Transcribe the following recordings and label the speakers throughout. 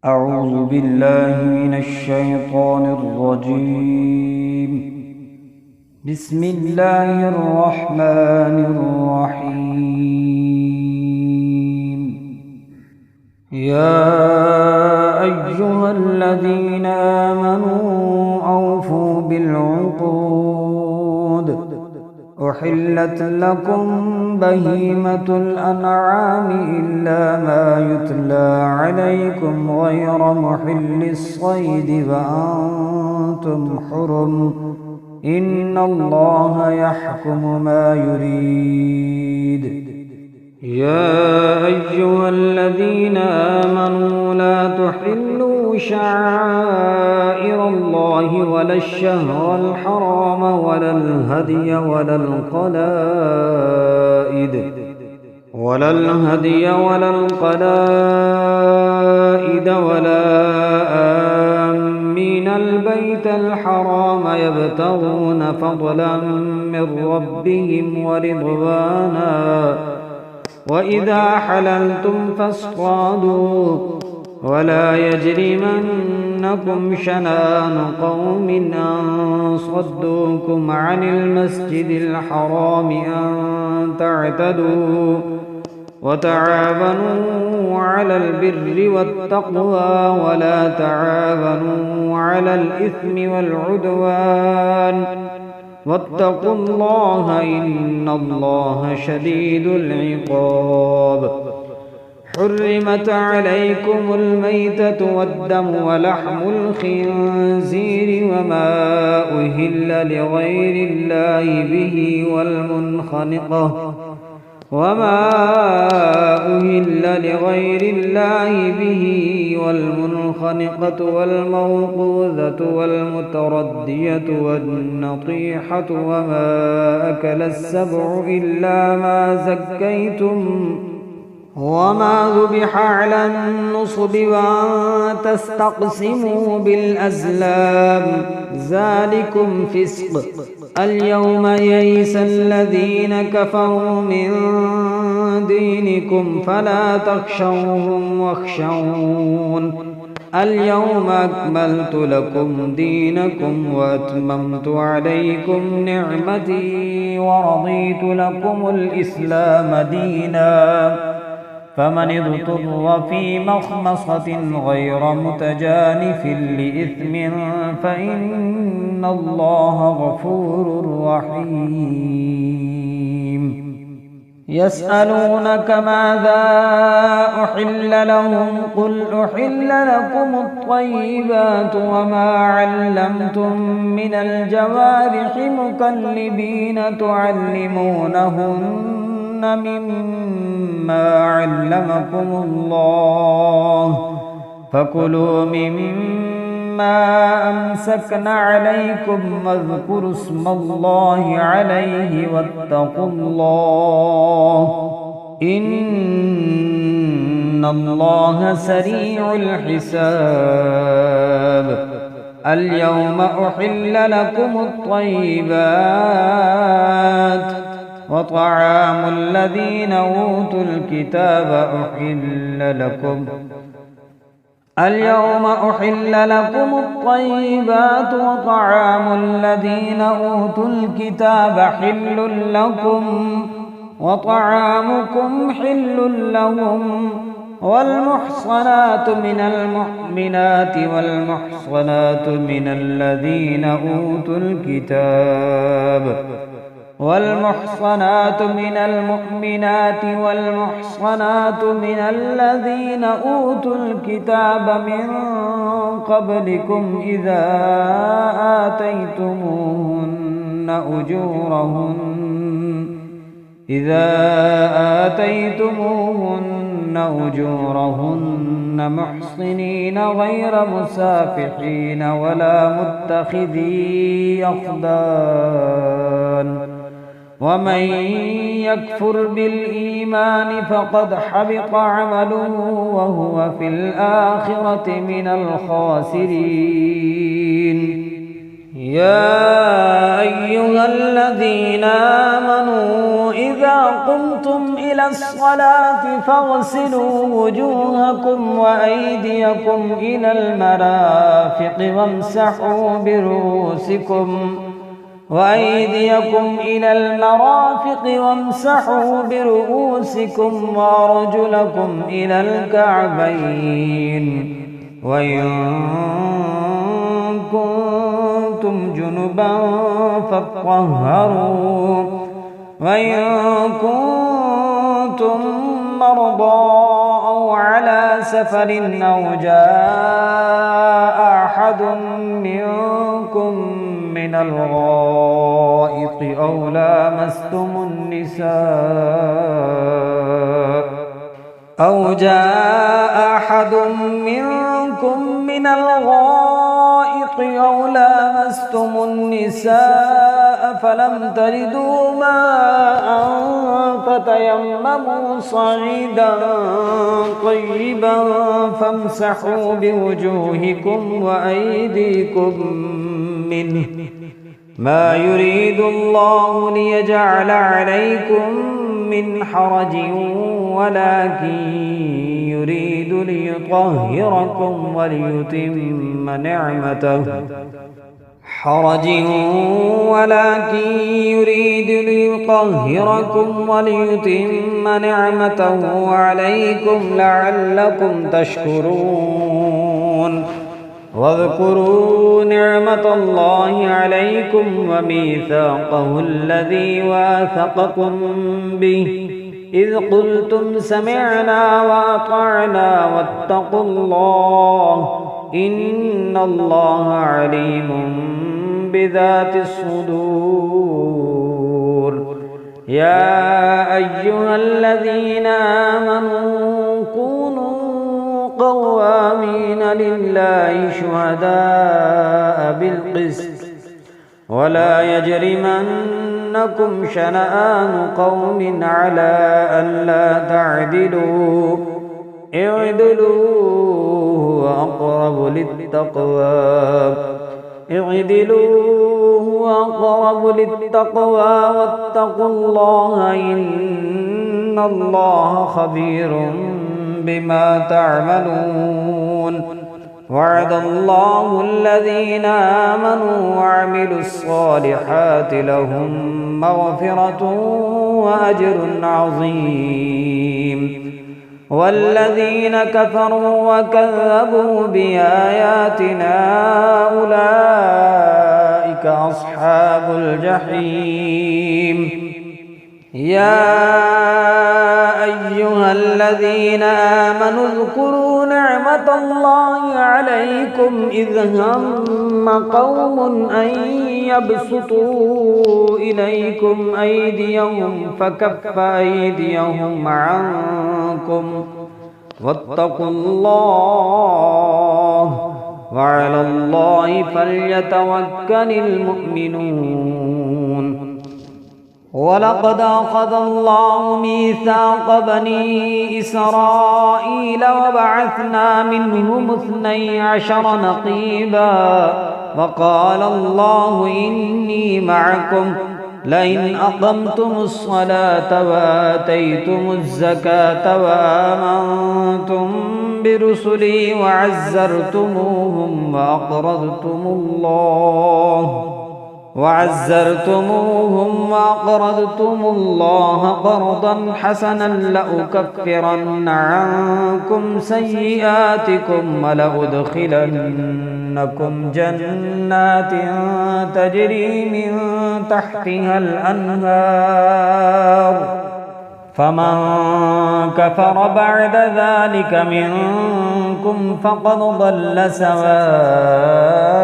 Speaker 1: أعوذ بالله من الشيطان الرجيم. بسم الله الرحمن الرحيم. يا أيها الذين آمنوا أوفوا بالعقود. أحلت لكم بهيمة الأنعام إلا ما يتلى عليكم غير محل الصيد وأنتم حرم. إن الله يحكم ما يريد. يا أيها الذين آمنوا لا تحلوا شعائر الله ولا الشهر الحرام ولا الهدي ولا القلائد ولا آمين البيت الحرام يبتغون فضلا من ربهم ورضوانا. وإذا حللتم فاصطادوا ولا يجرمنكم شنآن قوم أن صدوكم عن المسجد الحرام أن تعتدوا. وتعاونوا على البر والتقوى ولا تعاونوا على الإثم والعدوان. واتقوا الله إن الله شديد العقاب. حرمت عليكم الميتة والدم ولحم الخنزير وما أهل لغير الله به والمنخنقة والموقوذة والمتردية والنطيحة وما أكل السبع إلا ما زكيتم وما ذبح على النصب وأن تستقسموا بالأزلام ذلكم فسق. اليوم يئس الذين كفروا من دينكم فلا تخشوهم واخشون. اليوم أكملت لكم دينكم وأتممت عليكم نعمتي ورضيت لكم الإسلام دينا. فمن اضطر في مخمصة غير متجانف لإثم فإن الله غفور رحيم. يسألونك ماذا أحل لهم قل أحل لكم الطيبات وما علمتم من الجوارح مكلبين تعلمونهن مما علمكم الله فكلوا مما أمسكن عليكم واذكروا اسم الله عليه واتقوا الله إن الله سريع الحساب. اليوم أحل لكم الطيبات وطعام الذين أوتوا الكتاب اليوم أحل لكم الطيبات وطعام الذين أوتوا الكتاب حل لكم وطعامكم حل لهم. والمحصنات من المؤمنات والمحصنات من الذين أوتوا الكتاب والمحصنات من المؤمنات والمحصنات من الذين أوتوا الكتاب من قبلكم إذا آتيتموهن أجورهن محصنين غير مسافحين ولا متخذي أخدان. ومن يكفر بالإيمان فقد حبط عمله وهو في الآخرة من الخاسرين. يا أيها الذين آمنوا إذا قمتم إلى الصلاة فاغسلوا وجوهكم وأيديكم إلى المرافق وامسحوا برؤوسكم وأرجلكم إلى الكعبين وإن كنتم جنبا فاطهروا وإن كنتم مرضى أو على سفر أو جاء أحد منكم من الغائط أو لامستم النساء فلم تجدوا ماء فتيمموا صعيدا طيبا فامسحوا بوجوهكم وأيديكم منه ما يريد الله ليجعل عليكم من حرج ولكن يريد ليطهركم وليتم نعمته عليكم لعلكم تشكرون واذكروا نعمة الله عليكم وميثاقه الذي واثقكم به إذ قلتم سمعنا وأطعنا واتقوا الله إن الله عليم بذات الصدور يا أيها الذين آمنوا كونوا قوامين لله شهداء بالقسط ولا يجرمنكم شنآن قوم على ألا تعدلوا اعدلوا هو أقرب للتقوى واتقوا الله إن الله خبير بما تعملون وعد الله الذين آمنوا وعملوا الصالحات لهم مغفرة وأجر عظيم والذين كفروا وكذبوا بآياتنا أولئك أصحاب الجحيم يا أيها الذين آمنوا اذكروا نعمة الله عليكم إذ هم قوم أن يبسطوا إليكم أيديهم فكف أيديهم عنكم واتقوا الله وعلى الله فليتوكل المؤمنون ولقد أخذ الله ميثاق بني إسرائيل وبعثنا منهم 12 نقيبا وقال الله إني معكم لئن أقمتم الصلاة وآتيتم الزكاة وآمنتم برسلي وعزرتموهم وأقرضتم الله قرضا حسنا لأكفرن عنكم سيئاتكم ولأدخلنكم جنات تجري من تحتها الأنهار فمن كفر بعد ذلك منكم فقد ضل سواء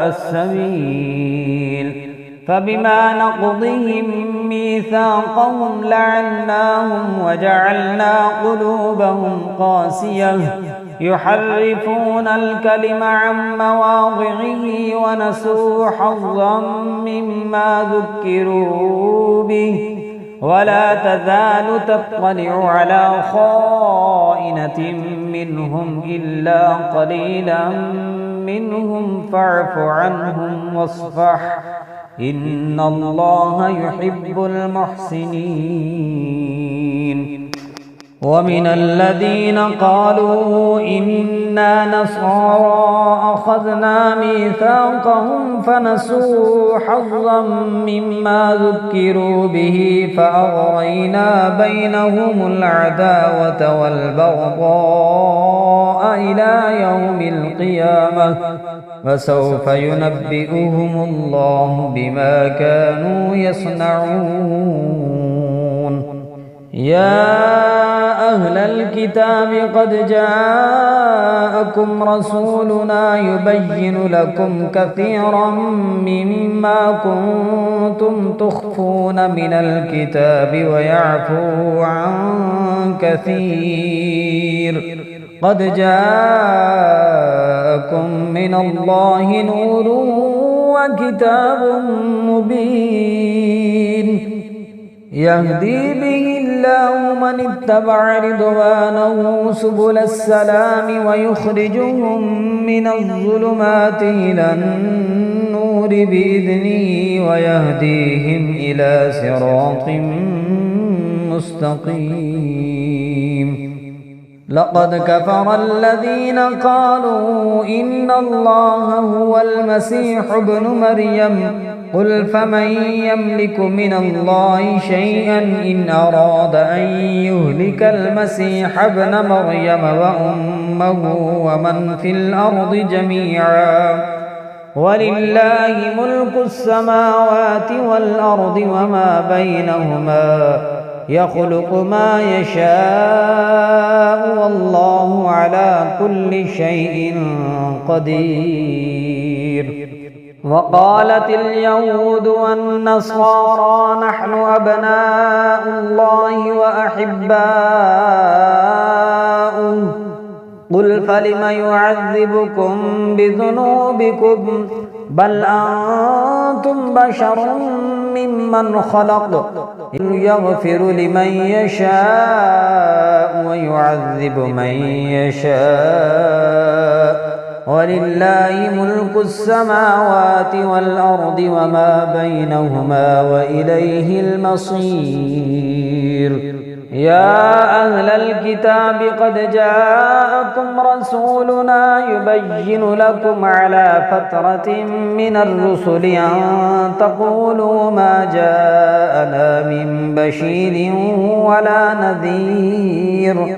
Speaker 1: السبيل فبما نقضهم ميثاقهم لعناهم وجعلنا قلوبهم قاسية يحرفون الكلم عن مواضعه ونسوا حظا مما ذكروا به ولا تزال تطلع على خائنة منهم إلا قليلا منهم فاعف عنهم واصفح إن الله يحب المحسنين. ومن الذين قالوا إنا نصارى أخذنا ميثاقهم فنسوا حظا مما ذكروا به فأغرينا بينهم العداوة والبغضاء إلى يوم القيامة وسوف ينبئهم الله بما كانوا يصنعون. يا أهل الكتاب قد جاءكم رسولنا يبين لكم كثيرا مما كنتم تخفون من الكتاب ويعفو عن كثير. قد جاءكم من الله نور وكتاب مبين يهدي به الله من اتبع رضوانه سبل السلام ويخرجهم من الظلمات إلى النور بإذنه ويهديهم إلى صراط مستقيم. لقد كفر الذين قالوا إن الله هو المسيح ابن مريم قل فمن يملك من الله شيئا إن أراد أن يهلك المسيح ابن مريم وأمه ومن في الأرض جميعا ولله ملك السماوات والأرض وما بينهما يخلق ما يشاء والله على كل شيء قدير. وقالت اليهود والنصارى نحن أبناء الله وأحباؤه قل فلم يعذبكم بذنوبكم بل أنتم بشر ممن خلق يغفر لمن يشاء ويعذب من يشاء ولله ملك السماوات والأرض وما بينهما وإليه المصير. يا أهل الكتاب قد جاءكم رسولنا يبين لكم على فترة من الرسل أن تقولوا ما جاءنا من بشير ولا نذير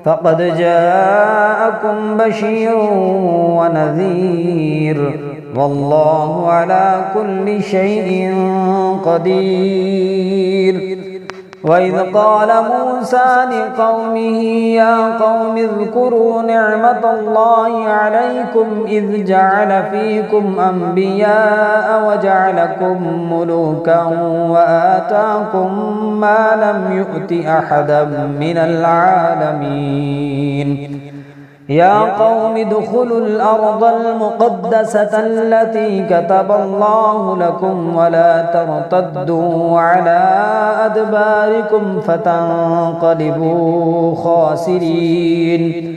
Speaker 1: فقد جاءكم بشير ونذير والله على كل شيء قدير. وإذ قال موسى لقومه يا قوم اذكروا نعمة الله عليكم إذ جعل فيكم أنبياء وجعلكم ملوكا وآتاكم ما لم يؤت أحدا من العالمين. يا قوم ادخلوا الأرض المقدسة التي كتب الله لكم ولا ترتدوا على أدباركم فتنقلبوا خاسرين.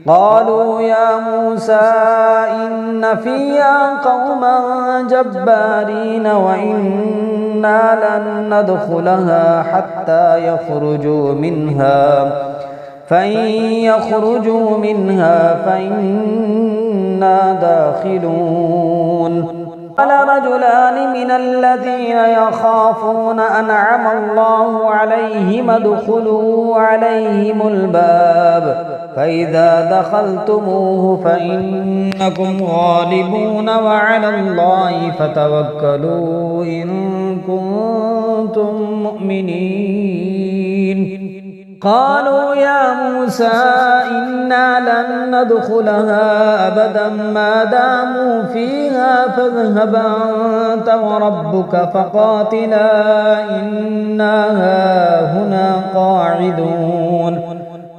Speaker 1: قالوا يا موسى إن فيها قوما جبارين وإنا لن ندخلها حتى يخرجوا منها فإن يخرجوا منها فإنا داخلون. قال رجلان من الذين يخافون أنعم الله عليهم ادخلوا عليهم الباب فإذا دخلتموه فإنكم غالبون وعلى الله فتوكلوا إن كنتم مؤمنين. قالوا يا موسى إنا لن ندخلها أبدا ما داموا فيها فاذهب أنت وربك فقاتلا إنا هاهنا قاعدون.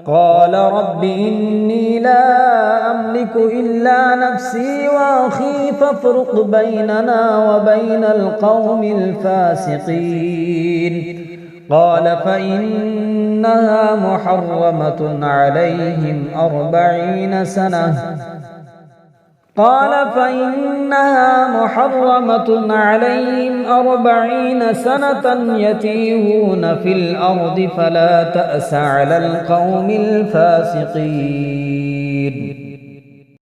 Speaker 1: قال رب إني لا أملك إلا نفسي وأخي فافرق بيننا وبين القوم الفاسقين. قال فإنها محرمة عليهم 40 سنة قال فإنها محرمة عليهم 40 سنة يتيهون في الأرض فلا تأس على القوم الفاسقين.